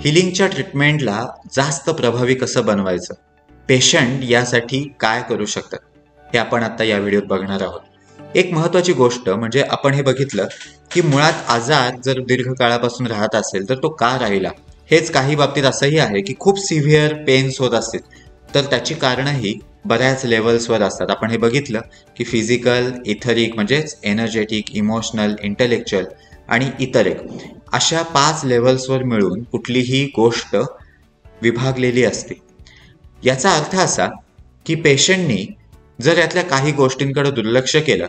हिलिंगच्या ट्रीटमेंटला जास्त प्रभावी कसं बनवायचं, पेशंट यासाठी काय करू शकतात, हे आपण आता या व्हिडिओत बघणार आहोत. एक महत्वाची गोष्ट म्हणजे आपण हे बघितलं की मुळात आजार जर दीर्घकाळापासून राहत असेल तर तो का राहिला. हेच काही बाबतीत असंही आहे की खूप सिव्हिअर पेन्स होत असतील तर त्याची कारणंही बऱ्याच लेवल्सवर असतात. आपण हे बघितलं की फिजिकल, इथरिक म्हणजेच एनर्जेटिक, इमोशनल, इंटेलेक्च्युअल आणि इतर एक अशा 5 लेवल्सवर मिळून कुठलीही गोष्ट विभागलेली असते. याचा अर्थ असा की पेशंटनी जर यातल्या काही गोष्टींकडे दुर्लक्ष केलं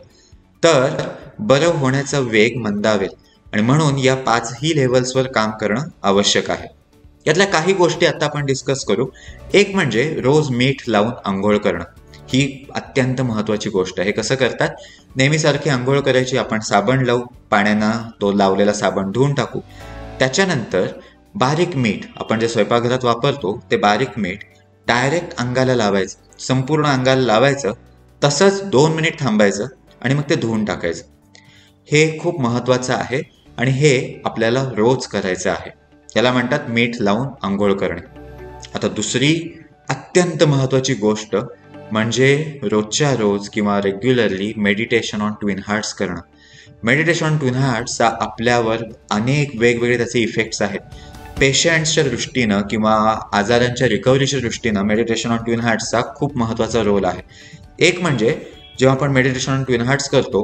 तर बरं होण्याचा वेग मंदावेल आणि म्हणून या 5ही लेवल्सवर काम करणं आवश्यक आहे. यातल्या काही गोष्टी आता आपण डिस्कस करू. एक म्हणजे रोज मीठ लावून आंघोळ करणं. ही अत्यंत महत्वाची गोष्ट आहे. कसं करतात, नेहमीसारखी आंघोळ करायची, आपण साबण लावू, पाण्यानं तो लावलेला साबण धुवून टाकू, त्याच्यानंतर बारीक मीठ आपण जे स्वयंपाकघरात वापरतो ते बारीक मीठ डायरेक्ट अंगाला लावायचं, संपूर्ण अंगाला लावायचं, तसंच 2 मिनिट थांबायचं आणि मग ते धुवून टाकायचं. हे खूप महत्वाचं आहे आणि हे आपल्याला रोज करायचं आहे. याला म्हणतात मीठ लावून आंघोळ करणे. आता दुसरी अत्यंत महत्वाची गोष्ट म्हणजे रोजच्या रोज किंवा regularly meditation on twin hearts करणं. मेडिटेशन ऑन ट्विन हार्ट्सचा आपल्यावर अनेक वेगवेगळे त्याचे इफेक्ट्स आहेत. पेशंट्सच्या दृष्टीनं किंवा आजारांच्या रिकव्हरीच्या दृष्टीनं मेडिटेशन ऑन ट्विन हार्ट्सचा खूप महत्वाचा रोल आहे. एक म्हणजे जेव्हा आपण मेडिटेशन ऑन ट्विन हार्ट्स करतो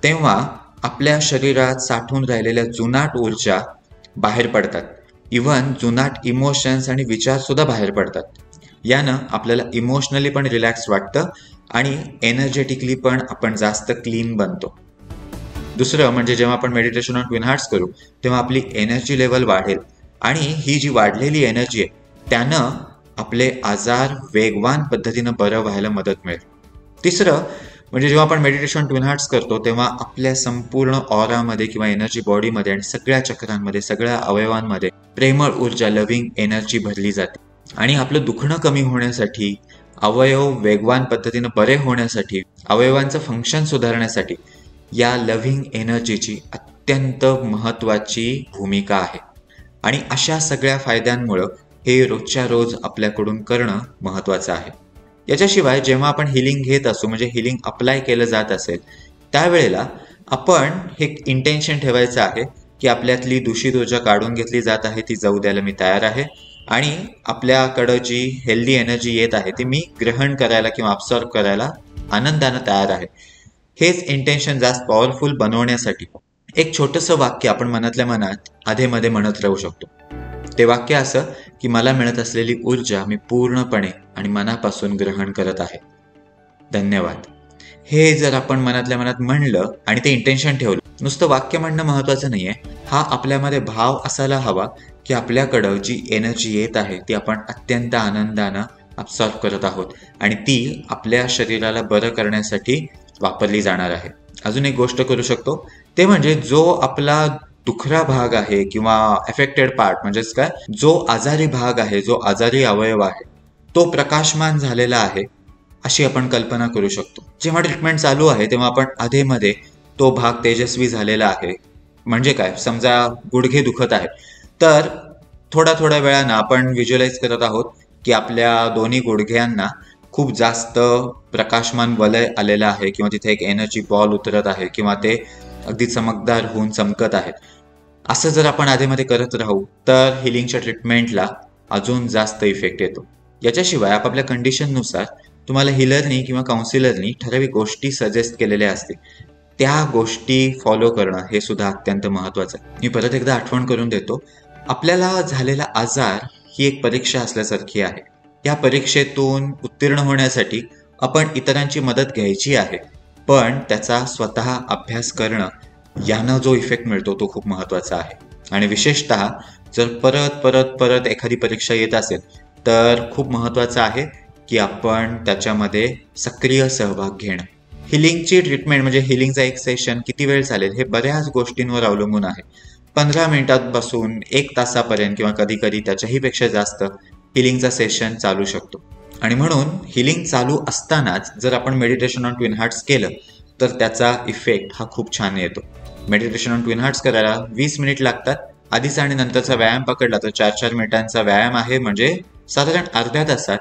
तेव्हा आपल्या शरीरात साठून राहिलेल्या जुनाट ऊर्जा बाहेर पडतात. इव्हन जुनाट इमोशन्स आणि विचार सुद्धा बाहेर पडतात. यानं आपल्याला इमोशनली पण रिलॅक्स वाटतं आणि एनर्जेटिकली पण आपण जास्त क्लीन बनतो. दुसरं म्हणजे जेव्हा आपण मेडिटेशन ऑन ट्विन हार्ट्स करू तेव्हा आपली एनर्जी लेवल वाढेल आणि ही जी वाढलेली एनर्जी आहे त्यानं आपले आजार वेगवान पद्धतीनं बरं व्हायला मदत मिळेल. तिसरं म्हणजे जेव्हा आपण मेडिटेशन ऑन ट्विन हार्ट्स करतो तेव्हा आपल्या संपूर्ण ऑरामध्ये किंवा एनर्जी बॉडीमध्ये आणि सगळ्या चक्रांमध्ये, सगळ्या अवयवांमध्ये प्रेमळ ऊर्जा, लव्हिंग एनर्जी भरली जाते आणि आपलं दुखणं कमी होण्यासाठी, अवयव वेगवान पद्धतीनं बरे होण्यासाठी, अवयवांचं फंक्शन सुधारण्यासाठी या लव्हिंग एनर्जीची अत्यंत महत्वाची भूमिका आहे. आणि अशा सगळ्या फायद्यांमुळं हे रोजच्या रोज आपल्याकडून करणं महत्वाचं आहे. याच्याशिवाय जेव्हा आपण हिलिंग घेत असू म्हणजे हिलिंग अप्लाय केलं जात असेल त्यावेळेला आपण हे इंटेन्शन ठेवायचं आहे की आपल्यातली दूषित ऊर्जा काढून घेतली जात आहे, ती जाऊ द्यायला मी तयार आहे आणि आपल्याकडं जी हेल्दी एनर्जी येत आहे ती मी ग्रहण करायला किंवा अब्सॉर्ब करायला आनंदानं तयार आहे. हेच इंटेन्शन जास्त पॉवरफुल बनवण्यासाठी एक छोटंसं वाक्य आपण मनातल्या मनात आधेमध्ये म्हणत राहू शकतो. ते वाक्य असं की मला मिळत असलेली ऊर्जा मी पूर्णपणे आणि मनापासून ग्रहण करत आहे. धन्यवाद. हे जर आपण मनातल्या मनात म्हणलं आणि ते इंटेन्शन ठेवलं, नुसतं वाक्य म्हणणं महत्वाचं नाहीये, हा आपल्यामध्ये भाव असायला हवा की आपल्याकडं जी एनर्जी येत आहे ती आपण अत्यंत आनंदानं अब्सॉर्ब करत आहोत आणि ती आपल्या शरीराला बरं करण्यासाठी वापरली जाणार आहे. अजून एक गोष्ट करू शकतो ते म्हणजे जो आपला दुखरा भाग आहे किंवा अफेक्टेड पार्ट म्हणजेच काय, जो आजारी भाग आहे, जो आजारी अवयव आहे तो प्रकाशमान झालेला आहे अशी आपण कल्पना करू शकतो. जेव्हा ट्रीटमेंट चालू आहे तेव्हा आपण आधेमध्ये तो भाग तेजस्वी झालेला आहे. म्हणजे काय, समजा गुडघे दुखत आहे तर थोड्या थोड्या वेळानं आपण व्हिज्युअलाइज करत आहोत की आपल्या दोन्ही गुडघ्यांना खूप जास्त प्रकाशमान वलय आलेलं आहे किंवा तिथे एक एनर्जी बॉल उतरत आहे किंवा ते अगदी चमकदार होऊन चमकत आहेत. असं जर आपण आधीमध्ये करत राहू तर हिलिंगच्या ट्रीटमेंटला अजून जास्त इफेक्ट येतो. याच्याशिवाय आपापल्या कंडिशननुसार तुम्हाला हिलरनी किंवा काउन्सिलरनी ठराविक गोष्टी सजेस्ट केलेल्या असतील, त्या गोष्टी फॉलो करणं हे सुद्धा अत्यंत महत्वाचं आहे. मी परत एकदा आठवण करून देतो, आपल्याला झालेला आजार ही एक परीक्षा असल्यासारखी आहे. या परीक्षेतून उत्तीर्ण होण्यासाठी आपण इतरांची मदत घ्यायची आहे, पण त्याचा स्वतः अभ्यास करणं यानं जो इफेक्ट मिळतो तो खूप महत्वाचा आहे. आणि विशेषतः जर परत परत परत एखादी परीक्षा येत असेल तर खूप महत्वाचं आहे की आपण त्याच्यामध्ये सक्रिय सहभाग घेणं. हिलिंगची ट्रीटमेंट म्हणजे हिलिंगचा एक सेशन किती वेळ चालेल हे बऱ्याच गोष्टींवर अवलंबून आहे. 15 मिनिटांपासून 1 तासापर्यंत किंवा कधी कधी त्याच्याही पेक्षा जास्त हिलिंगचा सेशन चालू शकतो. आणि म्हणून हिलिंग चालू असतानाच जर आपण मेडिटेशन ऑन ट्विन हार्ट्स केलं तर त्याचा इफेक्ट हा खूप छान येतो. मेडिटेशन ऑन ट्विन हार्ट्स करायला 20 मिनिट लागतात आधीचा आणि नंतरचा व्यायाम पकडला तर 4-4 मिनिटांचा व्यायाम आहे, म्हणजे साधारण अर्ध्या तासात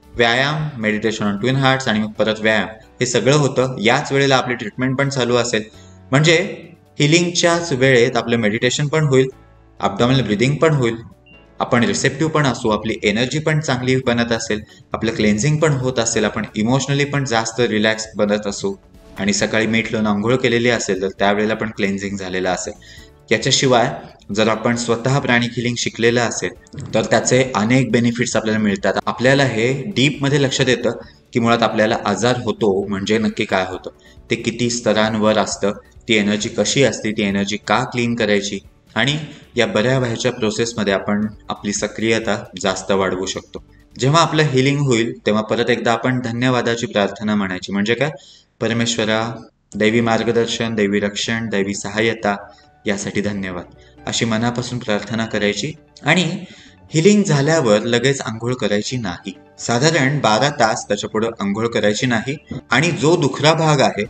व्यायाम, मेडिटेशन ऑन ट्विन हार्ट्स आणि मग परत व्यायाम हे सगळं होतं. याच वेळेला आपली ट्रीटमेंट पण चालू असेल, म्हणजे हिलिंगच्याच वेळेत आपलं मेडिटेशन पण होईल, ॲब्डॉमिनल ब्रिदिंग पण होईल, आपण रिसेप्टिव्ह पण असू, आपली एनर्जी पण चांगली बनत असेल, आपलं क्लेन्झिंग पण होत असेल, आपण इमोशनली पण जास्त रिलॅक्स बनत असू आणि सकाळी मीठ लावून आंघोळ केलेली असेल तर त्यावेळेला पण क्लेन्झिंग झालेलं असेल. याच्याशिवाय जर आपण स्वतः प्राणिक हिलिंग शिकलेलं असेल तर त्याचे अनेक बेनिफिट्स आपल्याला मिळतात. आपल्याला हे डीपमध्ये लक्षात येतं की मुळात आपल्याला आजार होतो म्हणजे नक्की काय होतं, ते किती स्तरांवर असतं, ती एनर्जी कशी असते, ती एनर्जी का क्लीन करायची, आणि या बऱ्या व्हायच्या प्रोसेसमध्ये आपण आपली सक्रियता जास्त वाढवू शकतो. जेव्हा आपलं हिलिंग होईल तेव्हा परत एकदा आपण धन्यवादाची प्रार्थना म्हणायची. म्हणजे काय, परमेश्वरा, दैवी मार्गदर्शन, दैवी रक्षण, दैवी सहाय्यता यासाठी धन्यवाद, अशी मनापासून प्रार्थना करायची. आणि हिलिंग झाल्यावर लगेच आंघोळ करायची नाही. साधारण 12 तास त्याच्या पुढे आंघोळ करायची नाही. आणि जो दुखरा भाग आहे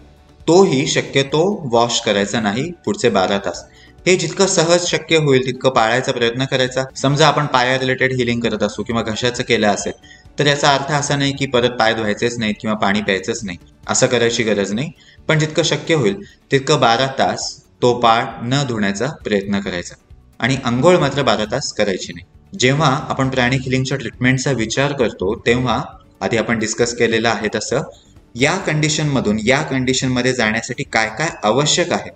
तोही शक्यतो वॉश करायचा नाही पुढचे 12 तास. हे जितकं सहज शक्य होईल तितकं पाळायचा प्रयत्न करायचा. समजा आपण पाया रिलेटेड हिलिंग करत असू किंवा घशाचं केलं असेल तर याचा अर्थ असा नाही की परत पाय धुवायचेच नाहीत किंवा पाणी प्यायचंच नाही, असं करायची गरज नाही. पण जितकं शक्य होईल तितकं 12 तास तो पाय न धुण्याचा प्रयत्न करायचा. आणि अंघोळ मात्र 12 तास करायची नाही. जेव्हा आपण प्राणिक हिलिंगच्या ट्रीटमेंटचा विचार करतो तेव्हा आधी आपण डिस्कस केलेलं आहे तसं या कंडिशनमधून या कंडिशनमध्ये जाण्यासाठी काय काय आवश्यक आहे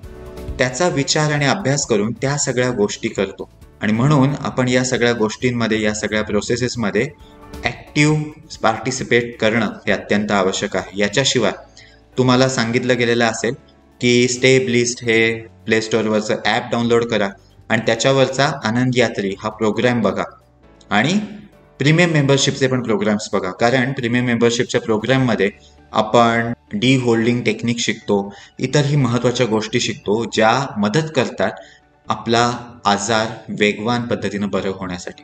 त्याचा विचार आणि अभ्यास करून त्या सगळ्या गोष्टी करतो. आणि म्हणून आपण या सगळ्या गोष्टींमध्ये, या सगळ्या प्रोसेसेसमध्ये ॲक्टिव्ह पार्टिसिपेट करणं हे अत्यंत आवश्यक आहे. याच्याशिवाय तुम्हाला सांगितलं गेलेलं असेल की स्टे ब्लिस्ड हे प्ले स्टोअरवरचं ॲप डाउनलोड करा आणि त्याच्यावरचा आनंद यात्री हा प्रोग्राम बघा आणि प्रीमियम मेंबरशिपचे पण प्रोग्राम्स बघा. कारण प्रीमियम मेंबरशिपच्या प्रोग्राममध्ये आपण डी होल्डिंग टेक्निक शिकतो, इतरही महत्त्वाच्या गोष्टी शिकतो ज्या मदत करतात आपला आजार वेगवान पद्धतीनं बरं होण्यासाठी.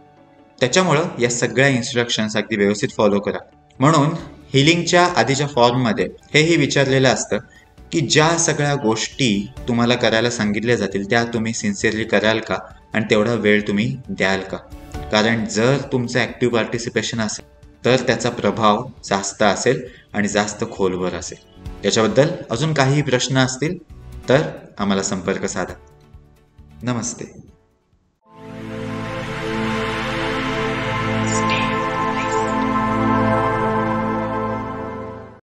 त्याच्यामुळं या सगळ्या इन्स्ट्रक्शन्स अगदी व्यवस्थित फॉलो करा. म्हणून हिलिंगच्या आधीच्या फॉर्ममध्ये हेही विचारलेलं असतं की ज्या सगळ्या गोष्टी तुम्हाला करायला सांगितल्या जातील त्या तुम्ही सिन्सिअरली कराल का आणि तेवढा वेळ तुम्ही द्याल का. कारण जर तुमचं ॲक्टिव्ह पार्टिसिपेशन असेल तर त्याचा प्रभाव जास्त असेल आणि जास्त खोलवर असेल. याच्याबद्दल अजून काही प्रश्न असतील तर आम्हाला संपर्क साधा. नमस्ते.